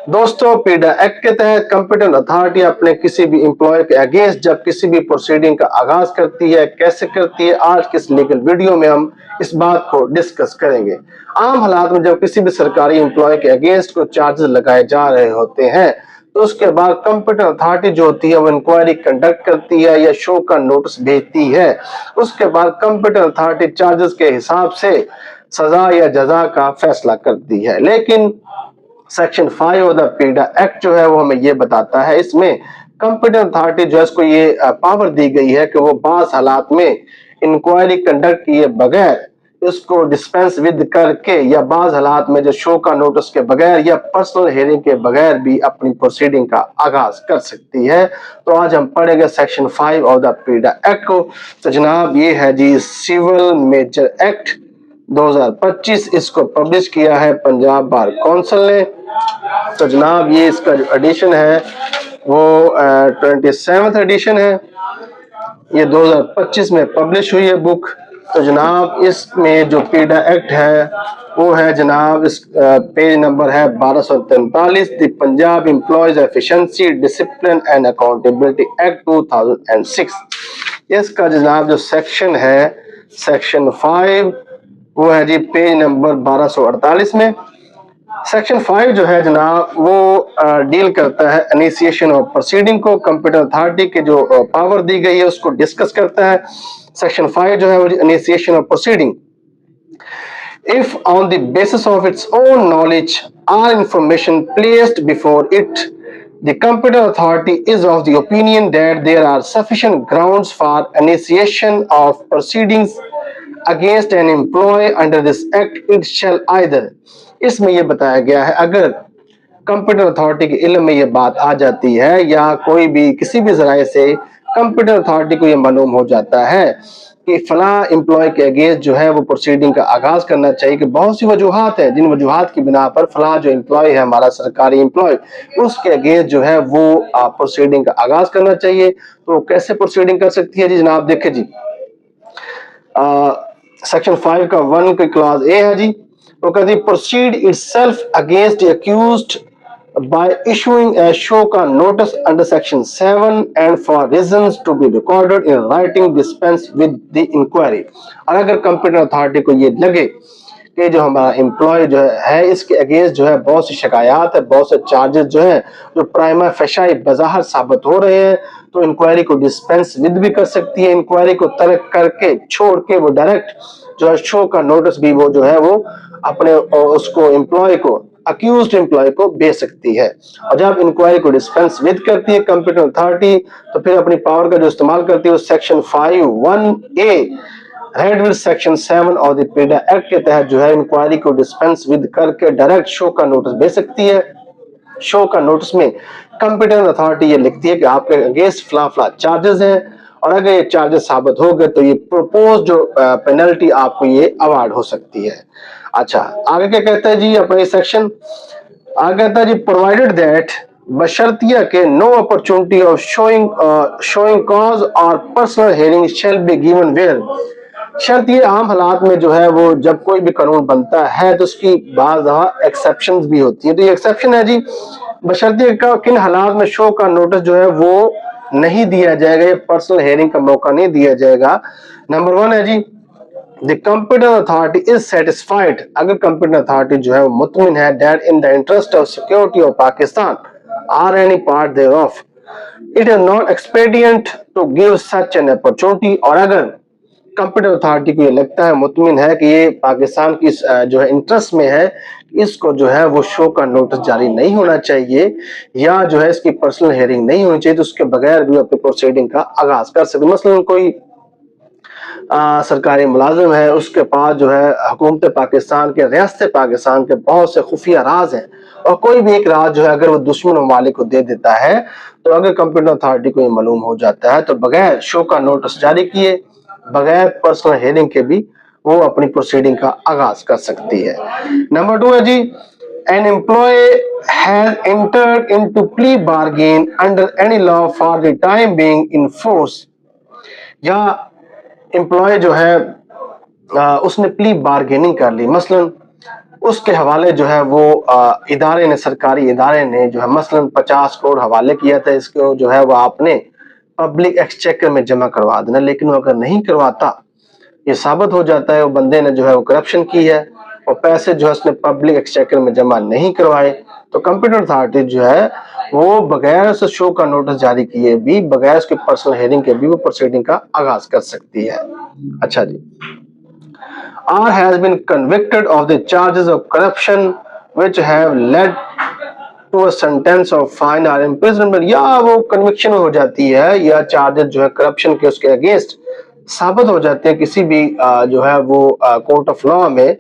दोस्तों, पीडा एक्ट के तहत कंपीटेंट अथॉरिटी अपने किसी भी एम्प्लॉय के अगेंस्ट जब किसी भी प्रोसीडिंग का आगाज करती है, कैसे करती है, आज के इस लीगल वीडियो में हम इस बात को डिस्कस करेंगे। आम हालात में जब किसी भी सरकारी एम्प्लॉय के अगेंस्ट को चार्जेस लगाए जा रहे होते हैं तो उसके बाद कंपीटेंट अथॉरिटी जो होती है वो इंक्वायरी कंडक्ट करती है या शो का नोटिस भेजती है। उसके बाद कंपीटेंट अथॉरिटी चार्जेस के हिसाब से सजा या जजा का फैसला करती है। लेकिन सेक्शन 5 ऑफ द पीडा एक्ट जो है वो हमें ये बताता है, इसमें कंपीटेंट अथॉरिटी जो है इसको ये पावर दी गई है कि वो बास हालात में इंक्वायरी कंडक्ट किए बगैर इसको डिस्पेंस विद करके या बाज हालात में जो शो का नोटिस के बगैर या पर्सनल हियरिंग के बगैर भी अपनी प्रोसीडिंग का आगाज कर सकती है। तो आज हम पढ़ेंगे सेक्शन 5 ऑफ द पीडा एक्ट को। तो जनाब ये है जी सिविल मेजर एक्ट 2025, इसको पब्लिश किया है पंजाब बार काउंसिल ने। तो जनाब ये इसका जो एडिशन है वो 27th एडिशन है, ये 2025 में पब्लिश हुई है बुक। तो जनाब इसमें जो पीडा एक्ट है वो है जनाब, इस पेज नंबर है 1243, the Punjab employees efficiency discipline and accountability act 2006। इसका जनाब जो सेक्शन है सेक्शन 5 वो है जी पेज नंबर 1248 में। सेक्शन 5 जो है जनाब वो डील करता है इनिशिएशन ऑफ प्रोसीडिंग को, कंपीटेंट अथॉरिटी के जो पावर दी गई है उसको डिस्कस करता है। सेक्शन 5 जो है वो initiation of proceeding, if on the basis of its own knowledge or information placed before it, the competent authority is of the opinion that there are sufficient grounds for initiation of proceedings against an employee under this act, it shall either, इसमें यह बताया गया है अगर computer authority के इल्म में ये बात आ जाती है या कोई भी किसी भी जराए से कंप्यूटर अथॉरिटी को ये मालूम हो जाता है कि फला एम्प्लॉय के अगेंस्ट जो है वो प्रोसीडिंग का आगाज करना चाहिए, कि बहुत सी वजूहात है जिन वजूहात की बिना पर फला जो एम्प्लॉय है हमारा सरकारी एम्प्लॉय उसके अगेंस्ट जो है वो प्रोसीडिंग का आगाज करना चाहिए। तो कैसे प्रोसीडिंग कर सकती है जी जनाब, देखे जी सेक्शन 5 का 1 की क्लॉज ए है जी, वो कहती है proceed itself against accused by issuing a show का notice under section 7 and for reasons to be recorded in writing dispense with the inquiry। और अगर कंप्यूटर अथॉरिटी को ये लगे कि जो हमारा एम्प्लॉय जो है इसके अगेंस्ट जो है बहुत सी शिकायत है, बहुत से चार्जेस जो है जो प्राइमा फेशाई बज़ाहिर साबित हो रहे हैं, तो इंक्वायरी को डिस्पेंस विद भी कर सकती है। इंक्वायरी को तर्क करके छोड़ के वो डायरेक्ट जो है शो का नोटिस भी वो जो है वो अपने उसको एम्प्लॉय को अक्यूज्ड एम्प्लॉय को भेज सकती है। और जब इंक्वायरी को डिस्पेंस विद करती है कंप्यूटर अथॉरिटी तो फिर अपनी पावर का जो इस्तेमाल करती है section 5(1)(a) read with section 7 और द पीडा एक्ट के तहत जो है इंक्वायरी को डिस्पेंस विद करके डायरेक्ट शो का नोटिस भेज सकती है। शो का नोटिस में कंप्यूटर अथॉरिटी ये लिखती है कि आपके अगेंस्ट फला फला चार्जेस हैं और अगर ये चार्जेस साबित हो गए तो ये प्रपोज जो पेनल्टी आपको ये अवार्ड हो सकती है। अच्छा, आगे क्या कहता है जी अपने सेक्शन, आगे कहता है जी प्रोवाइडेड दैट बशर्तिया के no opportunity of showing cause और personal hearing shall be given where. शर्त ये आम हालात में जो है वो जब कोई भी कानून बनता है तो उसकी बाज़ एक्सेप्शंस भी होती है। तो ये एक्सेप्शन है जी बशर्तिया का किन हालात में शो का नोटिस जो है वो नहीं दिया जाएगा, ये पर्सनल हियरिंग का मौका नहीं दिया जाएगा। नंबर 1 है जी The competent authority is satisfied, अगर competent authority जो है वो मुतमिन है that in the interest of security of Pakistan or any part thereof it is not expedient to give such an opportunity, और अगर competent authority को ये लगता है मुतमिन है कि ये पाकिस्तान की जो है इंटरेस्ट में है, इसको जो है वो शो का नोटिस जारी नहीं होना चाहिए या जो है इसकी पर्सनल हियरिंग नहीं होनी चाहिए, तो उसके बगैर भी अपनी प्रोसीडिंग का आगाज कर सकते। मसलन कोई सरकारी मुलाजिम है, उसके पास जो है हुकूमत पाकिस्तान के रियासत पाकिस्तान के बहुत से खुफिया राज हैं और कोई भी एक राज जो है अगर वो दुश्मन ममालिक को दे देता है तो अगर कंप्यूटर अथॉरिटी को ये मालूम हो जाता है तो बगैर शो का नोटिस जारी किए बगैर पर्सनल हियरिंग के भी वो अपनी प्रोसीडिंग का आगाज कर सकती है। नंबर 2 है जी an employee has entered into plea bargain under any law for the time being in force, या एम्प्लॉय जो है उसने प्ली बार्गेनिंग कर ली, मसलन उसके हवाले जो है वो इदारे ने, सरकारी इदारे ने जो है मसलन 50 करोड़ हवाले किया था, इसको जो है वो आपने पब्लिक एक्सचेकर में जमा करवा देना। लेकिन वो अगर नहीं करवाता, ये साबित हो जाता है वो बंदे ने जो है वो करप्शन की है और पैसे जो है उसने पब्लिक एक्सचेकर में जमा नहीं करवाए, तो कंप्यूटर अथॉरिटी जो है वो बगैर उस शो का नोटिस जारी किए भी, बगैर उसकी पर्सनल हेयरिंग के भी वो प्रोसीडिंग का आगाज कर सकती है। अच्छा जी, R has been convicted of the charges of corruption which have led to a sentence of fine or imprisonment, या वो कन्विक्शन हो जाती है या चार्जेस जो है करप्शन के उसके अगेंस्ट साबित हो जाते हैं किसी भी जो है वो कोर्ट ऑफ लॉ में,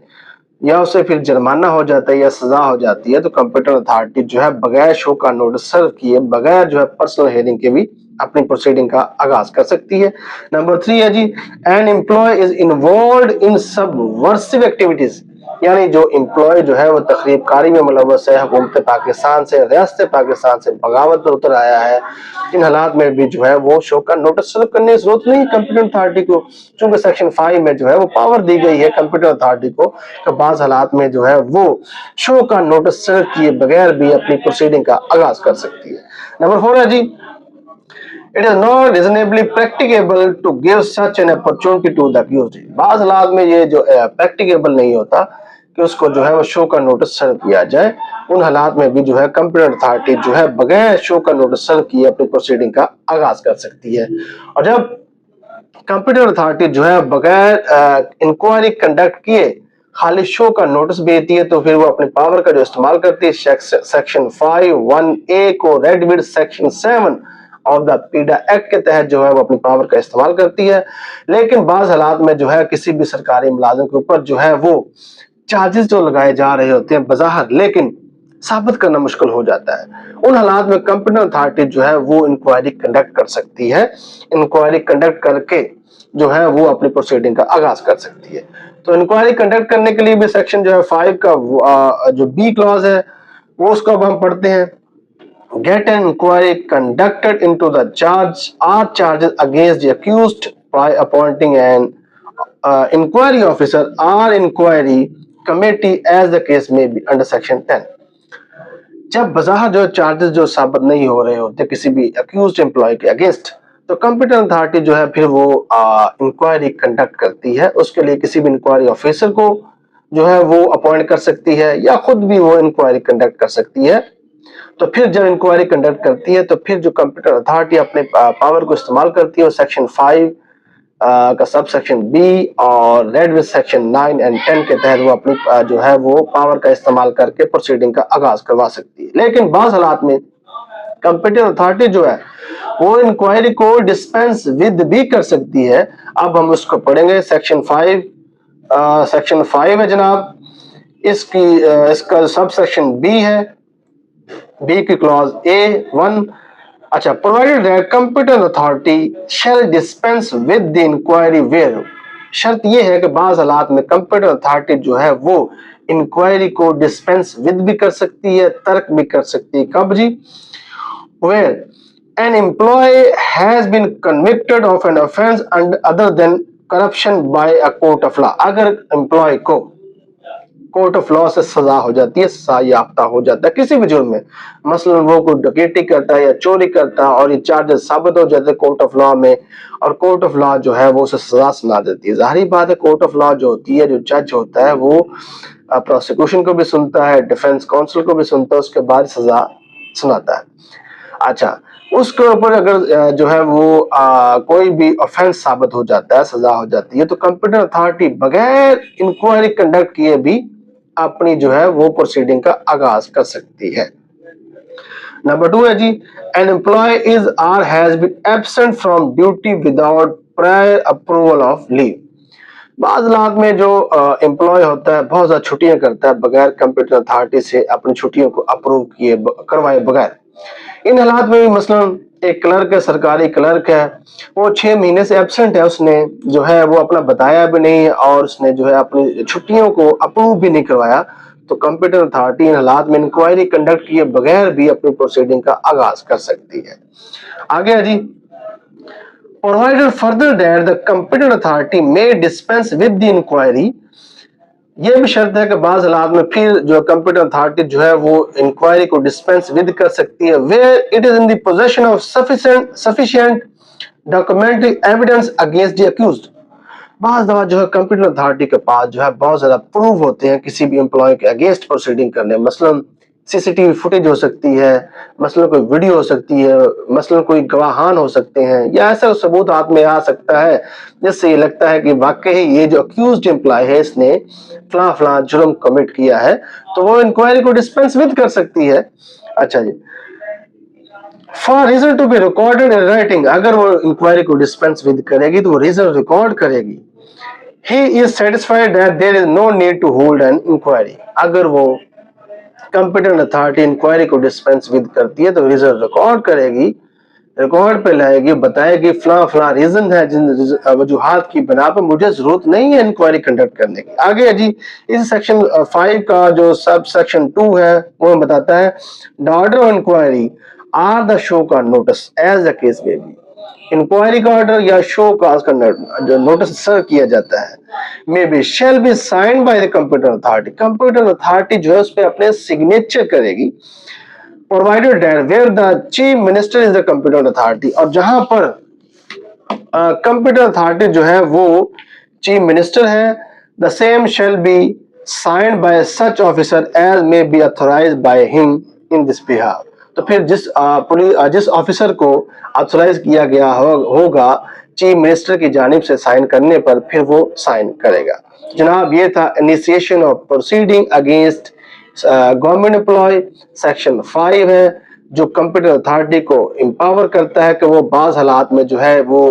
या उसे फिर जुर्माना हो जाता है या सजा हो जाती है, तो कंप्यूटर अथॉरिटी जो है बगैर शो का नोटिस सर्व किए, बगैर जो है पर्सनल हेयरिंग के भी अपनी प्रोसीडिंग का आगाज कर सकती है। नंबर 3 है जी, an employ is involved in subversive activities, यानी जो एम्प्लॉय जो है वो तखरीबकारी में मुलव्वस है, हुकूमत पाकिस्तान से, रियासत पाकिस्तान से बगावत पर उतर आया है, इन हालात में भी जो है वो शो का नोटिस सर्व करने की जरूरत नहीं कंप्यूटर अथॉरिटी को, चूंकि सेक्शन 5 में जो है वो पावर दी गई है कंप्यूटर अथॉरिटी को कि बाज हालात में जो है वो शो का नोटिस सर्व किए बगैर भी अपनी प्रोसीडिंग का आगाज कर सकती है। नंबर 4 है जी, It is not reasonably practicable to give such an opportunity to the accused. बाज हालात में ये जो प्रैक्टिकेबल नहीं होता कि उसको जो है वो शो का नोटिस सर्व किया जाए, उन हालात में भी जो है कंप्यूटर अथॉरिटी जो है बगैर शो का नोटिस सर्व किए अपनी प्रोसीडिंग का आगाज कर सकती है। और जब कंप्यूटर अथॉरिटी जो है बगैर इंक्वायरी कंडक्ट किए खाली शो का नोटिस भेजती है, तो फिर वो अपने पावर का जो इस्तेमाल करती है सेक्शन 5(1)(a) को read with section 7 of the पीडा एक्ट के तहत जो है वो अपनी पावर का इस्तेमाल करती है। लेकिन बाज हालात में जो है किसी भी सरकारी मुलाजिम के ऊपर जो है वो चार्जेस जो लगाए जा रहे होते हैं बज़ाहिर, लेकिन साबित करना मुश्किल हो जाता है, उन हालात में कंप्यूटर अथॉरिटी जो है वो इंक्वायरी कंडक्ट कर सकती है। इंक्वायरी कंडक्ट करके जो है वो अपनी प्रोसीडिंग का आगाज कर सकती है। तो इंक्वायरी कंडक्ट करने के लिए भी सेक्शन जो है 5 का जो बी क्लॉज है वो उसको अब हम पढ़ते हैं। Get an inquiry conducted into the charges against the accused by appointing an inquiry officer or inquiry committee as the case may be under section 10। जब बज़ाहिर जो चार्जेस जो साबित नहीं हो रहे होते किसी भी अक्यूज्ड एम्प्लॉय के अगेंस्ट, तो कंप्यूटर अथॉरिटी जो है फिर वो इंक्वायरी कंडक्ट करती है। उसके लिए किसी भी इंक्वायरी ऑफिसर को जो है वो अपॉइंट कर सकती है या खुद भी वो इंक्वायरी कंडक्ट कर सकती है। तो फिर जब इंक्वायरी कंडक्ट करती है तो फिर जो कंप्यूटर अथॉरिटी अपने पावर को इस्तेमाल करती है वो सेक्शन 5 का सब सेक्शन बी और रेड विद सेक्शन 9 और 10 के तहत वो अपनी जो है वो पावर का इस्तेमाल करके प्रोसीडिंग का आगाज करवा सकती है। लेकिन बाज़ हालात में कंप्यूटर अथॉरिटी जो है वो इंक्वायरी को डिस्पेंस विद भी कर सकती है। अब हम उसको पढ़ेंगे। सेक्शन 5 है जनाब, इसका सब सेक्शन बी है, बी की क्लॉज A(1). अच्छा, provided that computer authority shall dispense with the inquiry where, शर्त ये है कि बाज़ हालात में कंप्यूटर अथॉरिटी जो है वो इंक्वायरी को डिस्पेंस विद भी कर सकती है, तर्क भी कर सकती है। कब जी? Where an employ has been convicted of an offense other than corruption by a court of law, अगर एम्प्लॉय को कोर्ट ऑफ लॉ से सजा हो जाती है, सजा याफ्ता हो जाता है किसी भी जुर्म में, मसलन वो कोई डकैती करता है या चोरी करता है और ये चार्जेस साबित हो जाते हैं कोर्ट ऑफ लॉ में, और कोर्ट ऑफ लॉ जो है वो उसे सजा सुना देती है। जाहिर बात है कोर्ट ऑफ लॉ जो होती है, जो जज होता है वो प्रोसिक्यूशन को भी सुनता है, डिफेंस काउंसिल को भी सुनता है, उसके बाद सजा सुनाता है। अच्छा, उसके ऊपर अगर जो है वो कोई भी ऑफेंस साबित हो जाता है, सजा हो जाती है, तो कंप्यूटर अथॉरिटी बगैर इंक्वायरी कंडक्ट किए भी अपनी जो है वो प्रोसीडिंग का आगाज कर सकती है। नंबर 2 है जी, an employ is or has been absent from duty without prior approval of leave. बाज़ हालात में जो एम्प्लॉय होता है बहुत ज्यादा छुट्टियां करता है बगैर कंप्यूटर अथॉरिटी से अपनी छुट्टियों को अप्रूव किए करवाए बगैर। इन हालात में भी मसलन एक क्लर्क है, सरकारी क्लर्क है, वो 6 महीने से एब्सेंट है, उसने जो है वो अपना बताया भी नहीं और उसने जो है अपनी छुट्टियों को अप्रूव भी नहीं करवाया, तो कंप्यूटर अथॉरिटी इन हालात में इंक्वायरी कंडक्ट किए बगैर भी अपनी प्रोसीडिंग का आगाज कर सकती है। आगे है जी, provided further that the competent authority may dispense with the inquiry ये भी शर्त है कि बाज़ हालात में फिर जो कंप्यूटर अथॉरिटी जो है वो इंक्वायरी को डिस्पेंस विद कर सकती है where it is in the possession of sufficient documentary evidence against the accused. बाज़ दफा जो है कंप्यूटर अथॉरिटी के पास जो है बहुत ज्यादा प्रूफ होते हैं किसी भी एम्प्लॉय के अगेंस्ट प्रोसीडिंग करने, मसलन सीसीटीवी फुटेज हो सकती है, मसलन कोई वीडियो हो सकती है, मसलन कोई गवाहान हो सकते हैं, या ऐसा सबूत हाथ में आ सकता है जिससे ये लगता है कि वाकई ये जो अक्यूज्ड एम्प्लॉय है इसने फला फला जुर्म कमिट किया है, तो वो इंक्वायरी को डिस्पेंस विद कर सकती है। अच्छा जी, for reason to be recorded in writing, अगर वो इंक्वायरी को डिस्पेंस विद करेगी तो वो रीजन रिकॉर्ड करेगी। He is satisfied that there is no need to hold an inquiry, अगर वो कंप्यूटर अथॉरिटी इंक्वायरी को डिस्पेंस विद करती है तो रीजन रिकॉर्ड करेगी, रिकॉर्ड पे लाएगी, बताएगी फला फला रीजन है जिन वजूहात की बिना पर मुझे जरूरत नहीं है इंक्वायरी कंडक्ट करने की। आगे जी इस सेक्शन 5 का जो सब सेक्शन 2 है वो बताता है the order of inquiry or the show का notice as the case may be. Inquiry का ऑर्डर या शो काज का जो नोटिस सर्व किया जाता है may be shall be signed by the computer authority, computer authority जो है उस पर अपने सिग्नेचर करेगी, provided that where the chief minister is the computer authority, और जहां पर कंप्यूटर अथॉरिटी जो है वो चीफ मिनिस्टर है, the same shall be signed by such officer as may be authorised by him in this behalf. तो फिर जिस ऑफिसर को ऑथराइज किया गया होगा चीफ मिनिस्टर की जानिब से साइन करने पर फिर वो साइन करेगा। जनाब ये था initiation of proceeding against government employee, section 5 है जो कंप्यूटर अथॉरिटी को एम्पावर करता है कि वो बाज हालात में जो है वो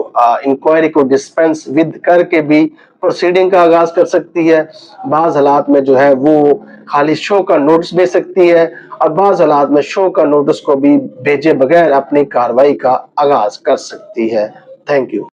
इंक्वायरी को डिस्पेंस विद करके भी प्रोसीडिंग का आगाज कर सकती है, बाज हालात में जो है वो खाली शो का नोटिस भेज सकती है, और बाज हालात में शो का नोटिस को भी भेजे बगैर अपनी कार्रवाई का आगाज कर सकती है। Thank you.